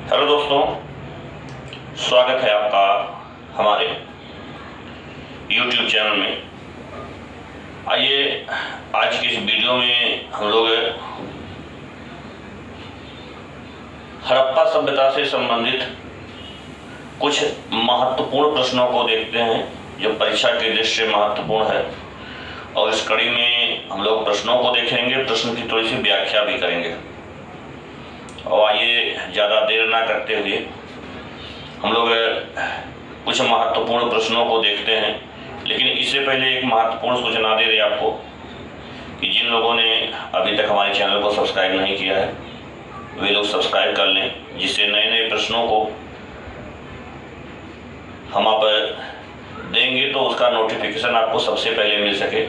Hello दोस्तों, स्वागत है आपका हमारे YouTube चैनल में। आइए आज की इस वीडियो में हम लोग हड़प्पा सभ्यता से संबंधित कुछ महत्वपूर्ण प्रश्नों को देखते हैं जो परीक्षा के दृष्टि से महत्वपूर्ण है, और इस कड़ी में हम लोग प्रश्नों को देखेंगे, प्रश्न की थोड़ी सी व्याख्या भी करेंगे। और आइए ज़्यादा देर ना करते हुए हम लोग कुछ महत्वपूर्ण प्रश्नों को देखते हैं। लेकिन इससे पहले एक महत्वपूर्ण सूचना दे रही आपको कि जिन लोगों ने अभी तक हमारे चैनल को सब्सक्राइब नहीं किया है वे लोग सब्सक्राइब कर लें, जिससे नए नए प्रश्नों को हम आप देंगे तो उसका नोटिफिकेशन आपको सबसे पहले मिल सके।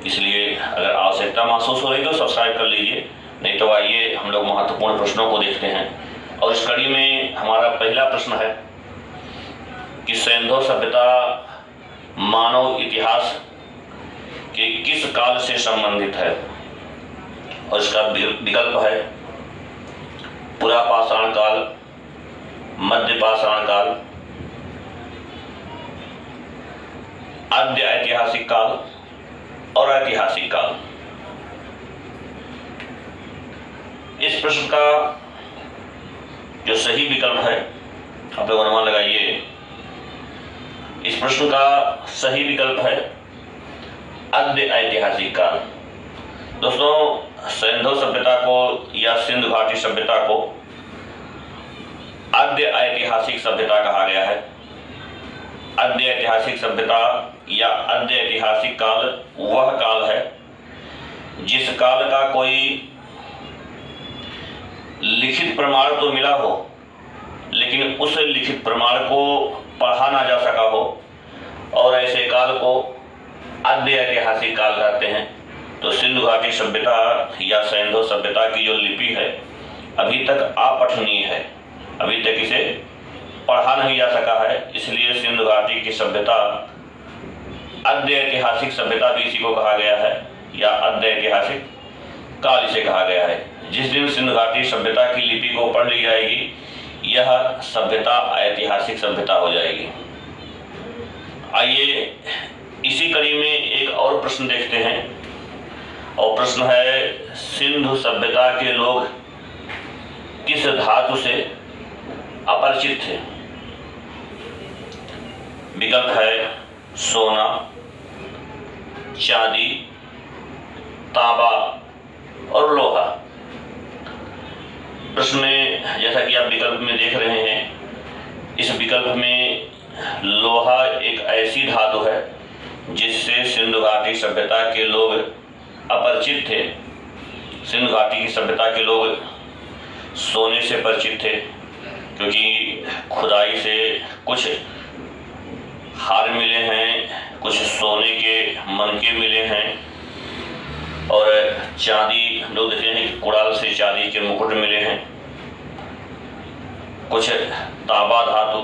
इसलिए अगर आवश्यकता महसूस हो रही तो सब्सक्राइब कर लीजिए, नहीं तो आइए हम लोग महत्वपूर्ण प्रश्नों को देखते हैं। और इस कड़ी में हमारा पहला प्रश्न है कि सिंधु सभ्यता मानव इतिहास के किस काल से संबंधित है, और इसका विकल्प है पुरापाषाण काल, मध्य पाषाण काल, आद्य ऐतिहासिक काल और ऐतिहासिक काल। इस प्रश्न का जो सही विकल्प है, आप लोग अनुमान लगाइए, इस प्रश्न का सही विकल्प है आद्य ऐतिहासिक काल। दोस्तों, सिंधु सभ्यता को या सिंधु घाटी सभ्यता को आद्य ऐतिहासिक सभ्यता कहा गया है। आद्य ऐतिहासिक सभ्यता या आद्य ऐतिहासिक काल वह काल है जिस काल का कोई लिखित प्रमाण तो मिला हो, लेकिन उस लिखित प्रमाण को पढ़ा ना जा सका हो, और ऐसे काल को आद्य ऐतिहासिक काल कहते हैं। तो सिंधु घाटी सभ्यता या सिंधु सभ्यता की जो लिपि है अभी तक अपठनीय है, अभी तक इसे पढ़ा नहीं जा सका है। इसलिए सिंधु घाटी की सभ्यता आद्य ऐतिहासिक सभ्यता भी इसी को कहा गया है, या आद्य ऐतिहासिक काल इसे कहा गया है। जिस दिन सिंधु घाटी सभ्यता की लिपि को पढ़ ली जाएगी, यह सभ्यता ऐतिहासिक सभ्यता हो जाएगी। आइए इसी कड़ी में एक और प्रश्न देखते हैं, और प्रश्न है सिंधु सभ्यता के लोग किस धातु से अपरिचित थे। विकल्प है सोना, चांदी, तांबा और लोहा। प्रश्न में जैसा कि आप विकल्प में देख रहे हैं, इस विकल्प में लोहा एक ऐसी धातु है जिससे सिंधु घाटी सभ्यता के लोग अपरिचित थे। सिंधु घाटी की सभ्यता के लोग सोने से परिचित थे, क्योंकि खुदाई से कुछ हार मिले हैं, कुछ सोने के मनके मिले हैं, और चांदी हम लोग देखते हैं कि कुड़ाल से चांदी के मुकुट मिले हैं। कुछ तांबा धातु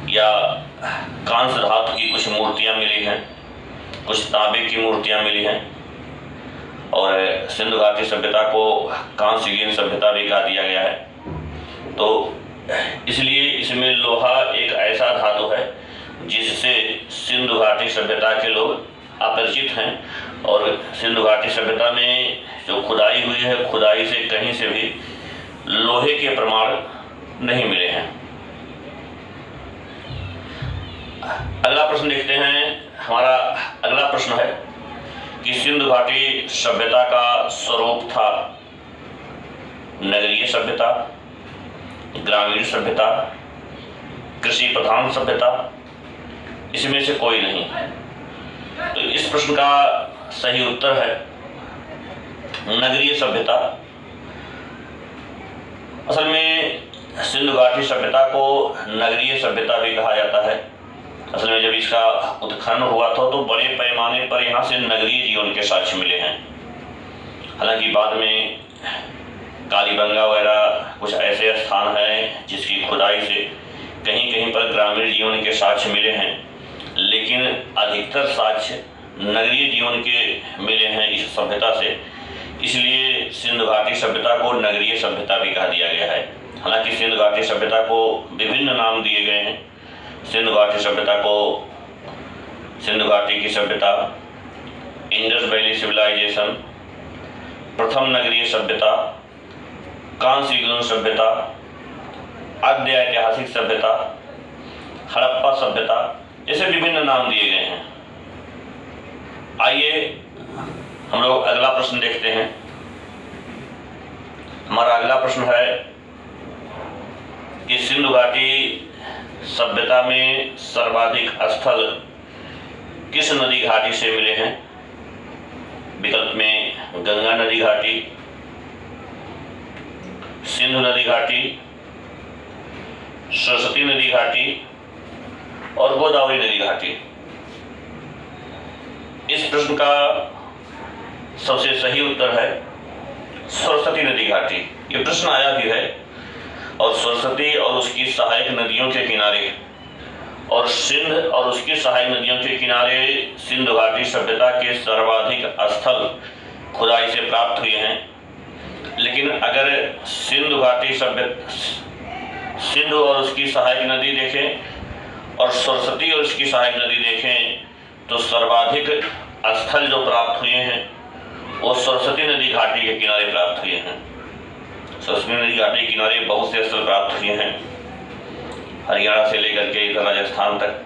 या कांस्य धातु की कुछ मूर्तियां मिली हैं, कुछ तांबे की मूर्तियां मिली हैं, और सिंधु घाटी सभ्यता को कांस्ययुगीन सभ्यता भी कहा दिया गया है। तो इसलिए इसमें लोहा एक ऐसा धातु है जिससे सिंधु घाटी सभ्यता के लोग अपरिचित हैं, और सिंधु घाटी सभ्यता में जो खुदाई हुई है, खुदाई से कहीं से भी लोहे के प्रमाण नहीं मिले हैं। अगला प्रश्न देखते हैं। हमारा अगला प्रश्न है कि सिंधु घाटी सभ्यता का स्वरूप था नगरीय सभ्यता, ग्रामीण सभ्यता, कृषि प्रधान सभ्यता, इसमें से कोई नहीं। तो इस प्रश्न का सही उत्तर है नगरीय सभ्यता। असल में सिंधु घाटी सभ्यता को नगरीय सभ्यता भी कहा जाता है। असल में जब इसका उत्खनन हुआ था तो बड़े पैमाने पर यहाँ से नगरीय जीवन के साक्ष्य मिले हैं। हालांकि बाद में कालीबंगा वगैरह कुछ ऐसे स्थान हैं जिसकी खुदाई से कहीं कहीं पर ग्रामीण जीवन के साक्ष्य मिले हैं, लेकिन अधिकतर साक्ष्य नगरीय जीवन के मिले हैं इस सभ्यता से। इसलिए सिंधु घाटी सभ्यता को नगरीय सभ्यता भी कहा दिया गया है। हालांकि सिंधु घाटी सभ्यता को विभिन्न नाम दिए गए हैं। सिंधु घाटी सभ्यता को सिंधु घाटी की सभ्यता, इंडस वैली सिविलाइजेशन, प्रथम नगरीय सभ्यता, कांस्य युग सभ्यता, आद्य ऐतिहासिक सभ्यता, हड़प्पा सभ्यता, जैसे विभिन्न नाम दिए गए हैं। आइए हम लोग अगला प्रश्न देखते हैं। हमारा अगला प्रश्न है कि सिंधु घाटी सभ्यता में सर्वाधिक स्थल किस नदी घाटी से मिले हैं? विकल्प में गंगा नदी घाटी, सिंधु नदी घाटी, सरस्वती नदी घाटी और गोदावरी नदी घाटी। इस प्रश्न का सबसे सही उत्तर है सरस्वती नदी घाटी। ये प्रश्न आया भी है, और सरस्वती और उसकी सहायक नदियों के किनारे और सिंध और उसकी सहायक नदियों के किनारे सिंधु घाटी सभ्यता के सर्वाधिक स्थल खुदाई से प्राप्त हुए हैं। लेकिन अगर सिंधु घाटी सिंधु और उसकी सहायक नदी देखें और सरस्वती और उसकी सहायक नदी देखें तो सर्वाधिक स्थल जो प्राप्त हुए हैं वो सरस्वती नदी घाटी के किनारे प्राप्त हुए हैं। सरस्वती नदी घाटी के किनारे बहुत से स्थल प्राप्त हुए हैं, हरियाणा से लेकर के इधर राजस्थान तक।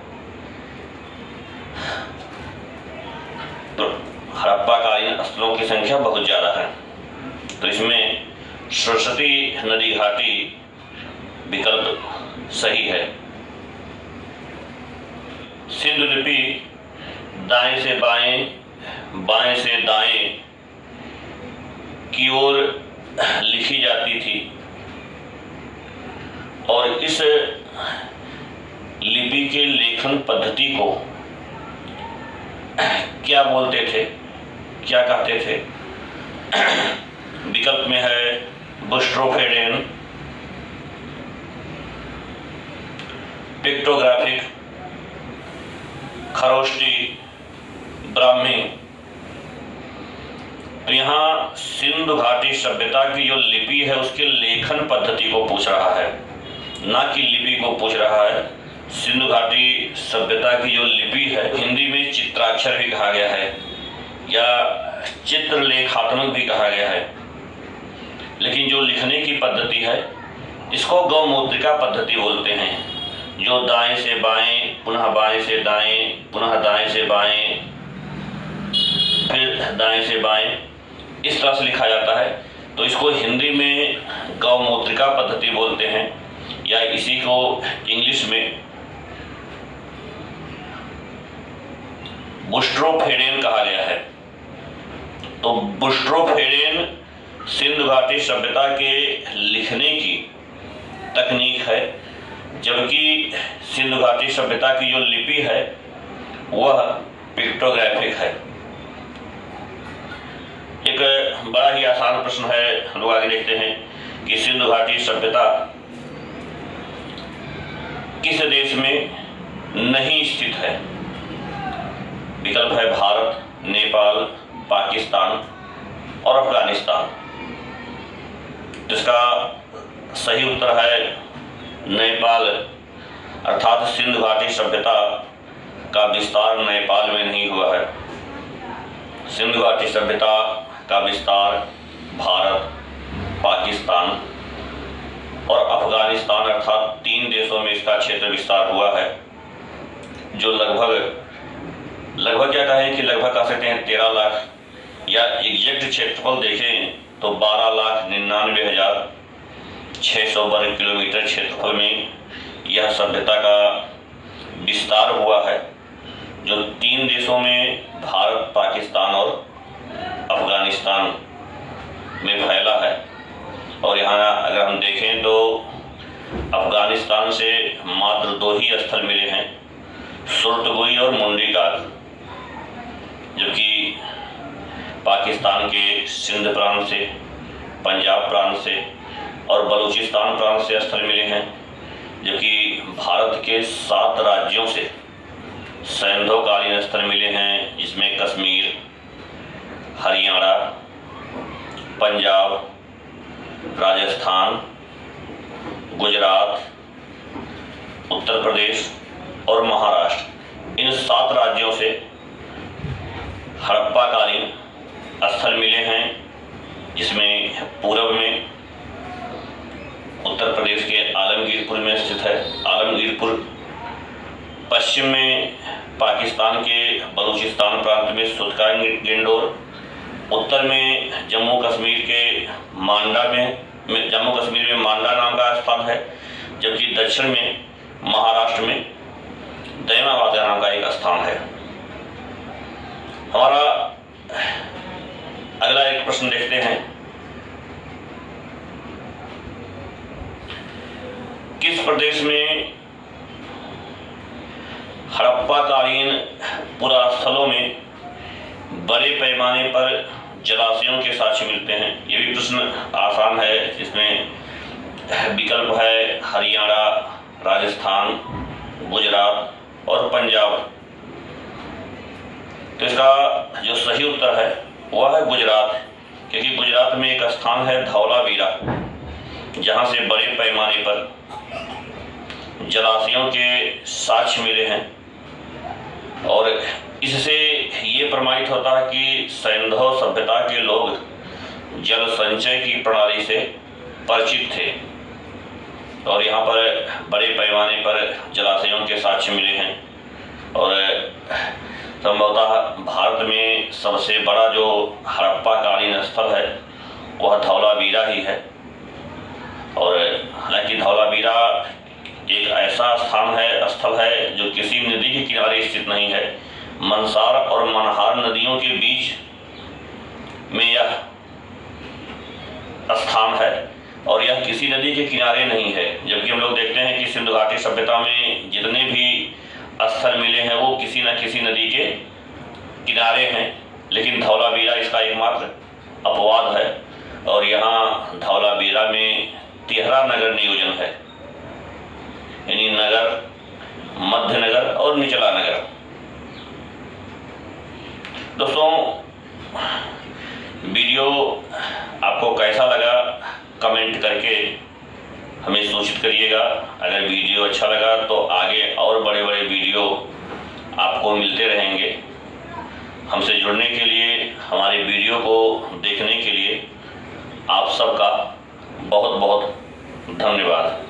तो हड़प्पाकालीन स्थलों की संख्या बहुत ज़्यादा है, तो इसमें सरस्वती नदी घाटी विकल्प सही है। सिंधु लिपि दाएं से बाएं, बाएं से दाएं की ओर लिखी जाती थी, और इस लिपि के लेखन पद्धति को क्या बोलते थे, क्या कहते थे? विकल्प में है बुस्ट्रोफेडेन, पिक्टोग्राफिक, खरोष्टी, ब्राह्मी। तो यहाँ सिंधु घाटी सभ्यता की जो लिपि है उसके लेखन पद्धति को पूछ रहा है, ना कि लिपि को पूछ रहा है। सिंधु घाटी सभ्यता की जो लिपि है, हिंदी में चित्राक्षर भी कहा गया है या चित्रलेखात्मक भी कहा गया है, लेकिन जो लिखने की पद्धति है इसको गौमुद्रिका पद्धति बोलते हैं, जो दाएं से बाएं, पुनः बाएं से दाएं, पुनः दाएं से बाएं, फिर दाएं से बाएं, इस तरह से लिखा जाता है। तो इसको हिंदी में गौमुद्रिका पद्धति बोलते हैं, या इसी को इंग्लिश में बुस्ट्रोफेडेन कहा गया है। तो बुस्ट्रोफेडेन सिंधु घाटी सभ्यता के लिखने की तकनीक है, जबकि सिंधु घाटी सभ्यता की जो लिपि है वह पिक्टोग्राफिक है। एक बड़ा ही आसान प्रश्न है, हम लोग आगे देखते हैं कि सिंधु घाटी सभ्यता किस देश में नहीं स्थित है? विकल्प है भारत, नेपाल, पाकिस्तान और अफगानिस्तान। जिसका सही उत्तर है नेपाल, अर्थात सिंधु घाटी सभ्यता का विस्तार नेपाल में नहीं हुआ है। सिंधु घाटी सभ्यता का विस्तार भारत, पाकिस्तान और अफगानिस्तान अर्थात 3 देशों में इसका क्षेत्र विस्तार हुआ है, जो लगभग क्या कहें कि लगभग कह सकते हैं 13 लाख, या एग्जैक्ट क्षेत्रफल देखें तो 12,99,600 वर्ग किलोमीटर क्षेत्रफल में यह सभ्यता का विस्तार हुआ है, जो 3 देशों में भारत, पाकिस्तान और अफगानिस्तान में फैला है। और यहाँ अगर हम देखें तो अफगानिस्तान से मात्र 2 ही स्थल मिले हैं, सुरतगुई और मुंडीकाग, जबकि पाकिस्तान के सिंध प्रांत से, पंजाब प्रांत से और बलूचिस्तान प्रांत से स्थल मिले हैं, जबकि भारत के 7 राज्यों से सैन्धोकालीन स्थल मिले हैं, जिसमें कश्मीर, हरियाणा, पंजाब, राजस्थान उत्तर प्रदेश और महाराष्ट्र, इन 7 राज्यों से हड़प्पाकालीन स्थल मिले हैं, जिसमें पूर्व में उत्तर प्रदेश के आलमगीरपुर में स्थित है आलमगीरपुर, पश्चिम में पाकिस्तान के बलूचिस्तान प्रांत में सुतकान-गेंडोर, उत्तर में जम्मू कश्मीर में मांडा नाम का स्थान है, जबकि दक्षिण में महाराष्ट्र में दैमाबाद नाम का एक स्थान है। हमारा अगला एक प्रश्न देखते हैं, किस प्रदेश में हड़प्पाकालीन पुरास्थलों में बड़े पैमाने पर जलाशयों के साक्ष्य मिलते हैं? ये भी प्रश्न आसान है, जिसमें विकल्प है हरियाणा, राजस्थान, गुजरात और पंजाब। तो इसका जो सही उत्तर है वह है गुजरात, क्योंकि गुजरात में एक स्थान है धौलावीरा, जहां से बड़े पैमाने पर जलाशयों के साक्ष्य मिले हैं, और इससे ये प्रमाणित होता है कि सैंधव सभ्यता के लोग जल संचय की प्रणाली से परिचित थे, और यहाँ पर बड़े पैमाने पर जलाशयों के साक्ष्य मिले हैं। और संभवतः भारत में सबसे बड़ा जो हड़प्पाकालीन स्थल है वह धौलावीरा ही है। और हालांकि धौलावीरा एक ऐसा स्थल है जो किसी नदी के किनारे स्थित नहीं है। मंसार और मनहार नदियों के बीच में यह स्थान है, और यह किसी नदी के किनारे नहीं है। जबकि हम लोग देखते हैं कि सिंधु घाटी सभ्यता में जितने भी स्थल मिले हैं वो किसी न किसी नदी के किनारे हैं, लेकिन धौलावीरा इसका एकमात्र अपवाद है। और यहाँ धौलावीरा में 13 नगर नियोजन है, यानी नगर, मध्य नगर और निचला नगर। दोस्तों, वीडियो आपको कैसा लगा कमेंट करके हमें सूचित करिएगा। अगर वीडियो अच्छा लगा तो आगे और बड़े बड़े वीडियो आपको मिलते रहेंगे। हमसे जुड़ने के लिए, हमारे वीडियो को देखने के लिए आप सबका बहुत बहुत धन्यवाद।